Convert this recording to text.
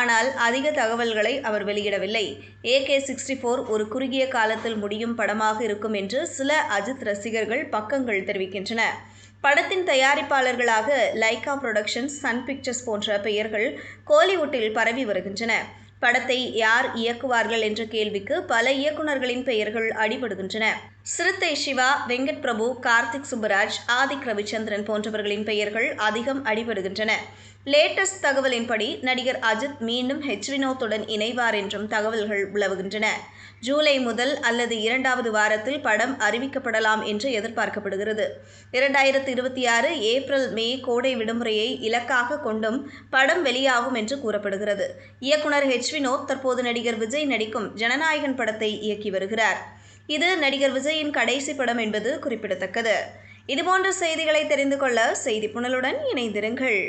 ஆனால் அதிக தகவல்களை அவர் வெளியிடவில்லை. AK-64 ஒரு குறுகிய காலத்தில் முடியும் படமாக இருக்கும் என்று சில அஜித் ரசிகர்கள் பக்கங்கள் தெரிவிக்கின்றன. படத்தின் தயாரிப்பாளர்களாக லைகா புரொடக்ஷன்ஸ், சன் பிக்சர்ஸ் போன்ற பெயர்கள் கோலிவுட்டில் பரவி வருகின்றன. படத்தை யார் இயக்குவார்கள் என்ற கேள்விக்கு பல இயக்குநர்களின் பெயர்கள் அடிபடுகின்றன. சிறுத்தை சிவா, வெங்கட் பிரபு, கார்த்திக் சுப்புராஜ், ஆதிக் ரவிச்சந்திரன் போன்றவர்களின் பெயர்கள் அதிகம் அடிபடுகின்றன. லேட்டஸ்ட் தகவலின்படி நடிகர் அஜித் மீண்டும் வினோத்துடன் இணைவார் என்றும் தகவல்கள் உலவுகின்றன. ஜூலை முதல் அல்லது 2வது வாரத்தில் படம் அறிவிக்கப்படலாம் என்று எதிர்பார்க்கப்படுகிறது. 2026 ஏப்ரல் மே கோடை விடுமுறையை இலக்காக கொண்டும் படம் வெளியாகும் என்று கூறப்படுகிறது. இயக்குனர் வினோத் தற்போது நடிகர் விஜய் நடிக்கும் ஜனநாயகன் படத்தை இயக்கி வருகிறார். இது நடிகர் விஜயின் கடைசி படம் என்பது குறிப்பிடத்தக்கது. இதுபோன்ற செய்திகளை தெரிந்து கொள்ள செய்தி புனலுடன் இணைந்திருங்கள்.